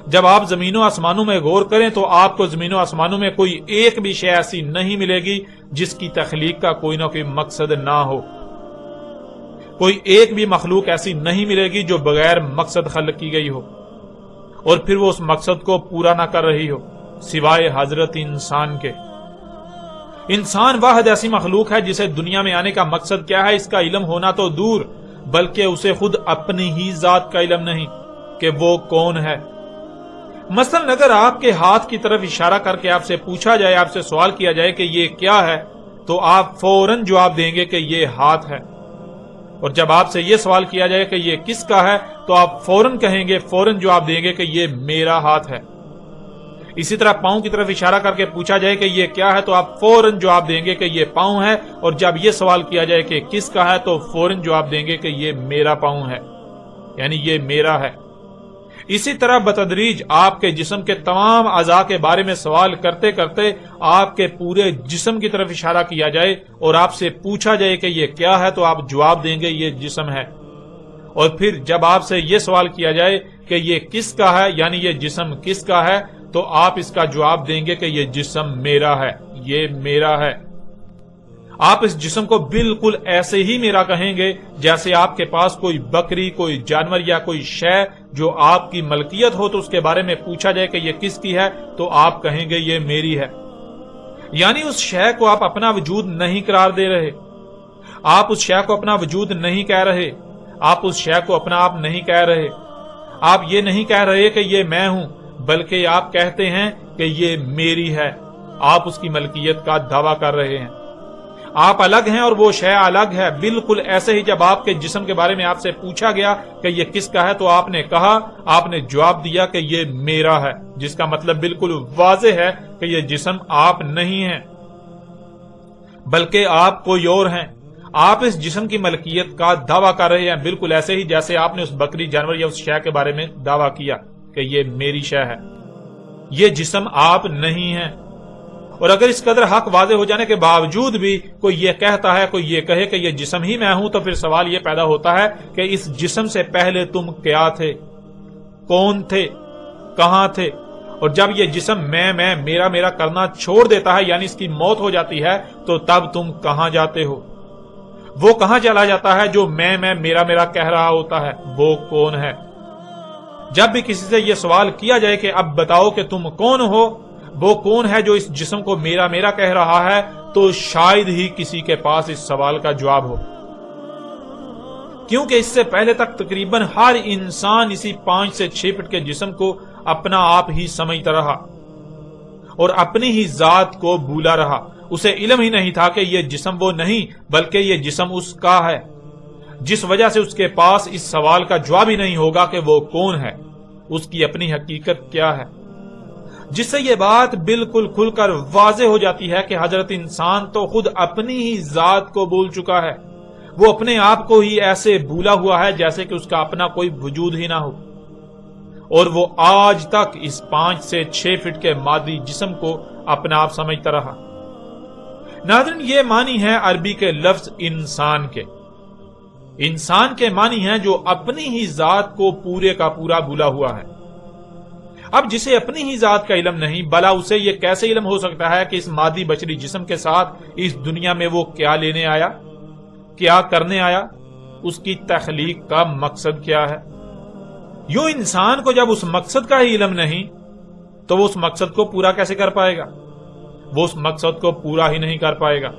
جب آپ زمین و آسمانوں میں غور کریں تو آپ کو زمین و آسمانوں میں کوئی ایک بھی شے ایسی نہیں ملے گی جس کی تخلیق کا کوئی نہ کوئی مقصد نہ ہو. کوئی ایک بھی مخلوق ایسی نہیں ملے گی جو بغیر مقصد خلق کی گئی ہو اور پھر وہ اس مقصد کو پورا نہ کر رہی ہو سوائے حضرت انسان کے. انسان واحد ایسی مخلوق ہے جسے دنیا میں آنے کا مقصد کیا ہے اس کا علم ہونا تو دور، بلکہ اسے خود اپنی ہی ذات کا علم نہیں کہ وہ کون ہے. مثلا اگر آپ کے ہاتھ کی طرف اشارہ کر کے آپ سے پوچھا جائے، آپ سے سوال کیا جائے کہ یہ کیا ہے، تو آپ فوراً جواب دیں گے کہ یہ ہاتھ ہے. اور جب آپ سے یہ سوال کیا جائے کہ یہ کس کا ہے تو آپ فوراً کہیں گے، فوراً جواب دیں گے کہ یہ میرا ہاتھ ہے. اسی طرح پاؤں کی طرف اشارہ کر کے پوچھا جائے کہ یہ کیا ہے تو آپ فوراً جواب دیں گے کہ یہ پاؤں ہے. اور جب یہ سوال کیا جائے کہ کس کا ہے تو فوراً جواب دیں گے کہ یہ میرا پاؤں ہے، یعنی یہ میرا ہے. اسی طرح بتدریج آپ کے جسم کے تمام اعضاء کے بارے میں سوال کرتے کرتے آپ کے پورے جسم کی طرف اشارہ کیا جائے اور آپ سے پوچھا جائے کہ یہ کیا ہے تو آپ جواب دیں گے یہ جسم ہے. اور پھر جب آپ سے یہ سوال کیا جائے کہ یہ کس کا ہے، یعنی یہ جسم کس کا ہے، تو آپ اس کا جواب دیں گے کہ یہ جسم میرا ہے، یہ میرا ہے. آپ اس جسم کو بالکل ایسے ہی میرا کہیں گے جیسے آپ کے پاس کوئی بکری، کوئی جانور یا کوئی شے جو آپ کی ملکیت ہو تو اس کے بارے میں پوچھا جائے کہ یہ کس کی ہے تو آپ کہیں گے یہ میری ہے. یعنی اس شے کو آپ اپنا وجود نہیں قرار دے رہے، آپ اس شے کو اپنا وجود نہیں کہہ رہے، آپ اس شے کو اپنا آپ نہیں کہہ رہے. آپ یہ نہیں کہہ رہے کہ یہ میں ہوں، بلکہ آپ کہتے ہیں کہ یہ میری ہے. آپ اس کی ملکیت کا دعویٰ کر رہے ہیں. آپ الگ ہیں اور وہ شے الگ ہے. بالکل ایسے ہی جب آپ کے جسم کے بارے میں آپ سے پوچھا گیا کہ یہ کس کا ہے تو آپ نے کہا، آپ نے جواب دیا کہ یہ میرا ہے، جس کا مطلب بالکل واضح ہے کہ یہ جسم آپ نہیں ہیں بلکہ آپ کوئی اور ہیں. آپ اس جسم کی ملکیت کا دعویٰ کر رہے ہیں بالکل ایسے ہی جیسے آپ نے اس بکری، جانور یا اس شے کے بارے میں دعویٰ کیا کہ یہ میری شے ہے. یہ جسم آپ نہیں ہیں. اور اگر اس قدر حق واضح ہو جانے کے باوجود بھی کوئی یہ کہتا ہے، کوئی یہ کہے کہ یہ جسم ہی میں ہوں، تو پھر سوال یہ پیدا ہوتا ہے کہ اس جسم سے پہلے تم کیا تھے، کون تھے، کہاں تھے؟ اور جب یہ جسم میں میرا کرنا چھوڑ دیتا ہے، یعنی اس کی موت ہو جاتی ہے، تو تب تم کہاں جاتے ہو؟ وہ کہاں چلا جاتا ہے جو میں میرا کہہ رہا ہوتا ہے؟ وہ کون ہے؟ جب بھی کسی سے یہ سوال کیا جائے کہ اب بتاؤ کہ تم کون ہو، وہ کون ہے جو اس جسم کو میرا کہہ رہا ہے، تو شاید ہی کسی کے پاس اس سوال کا جواب ہو. کیونکہ اس سے پہلے تک تقریباً ہر انسان اسی 5 سے 6 فٹ کے جسم کو اپنا آپ ہی سمجھتا رہا اور اپنی ہی ذات کو بھولا رہا. اسے علم ہی نہیں تھا کہ یہ جسم وہ نہیں بلکہ یہ جسم اس کا ہے، جس وجہ سے اس کے پاس اس سوال کا جواب ہی نہیں ہوگا کہ وہ کون ہے، اس کی اپنی حقیقت کیا ہے. جس سے یہ بات بالکل کھل کر واضح ہو جاتی ہے کہ حضرت انسان تو خود اپنی ہی ذات کو بھول چکا ہے. وہ اپنے آپ کو ہی ایسے بھولا ہوا ہے جیسے کہ اس کا اپنا کوئی وجود ہی نہ ہو، اور وہ آج تک اس 5 سے 6 فٹ کے مادی جسم کو اپنا آپ سمجھتا رہا. ناظرین، یہ معنی ہے عربی کے لفظ انسان کے. انسان کے معنی ہیں جو اپنی ہی ذات کو پورے کا پورا بھولا ہوا ہے. اب جسے اپنی ہی ذات کا علم نہیں، بلا اسے یہ کیسے علم ہو سکتا ہے کہ اس مادی بشری جسم کے ساتھ اس دنیا میں وہ کیا لینے آیا، کیا کرنے آیا، اس کی تخلیق کا مقصد کیا ہے؟ یوں انسان کو جب اس مقصد کا ہی علم نہیں تو وہ اس مقصد کو پورا کیسے کر پائے گا؟ وہ اس مقصد کو پورا ہی نہیں کر پائے گا.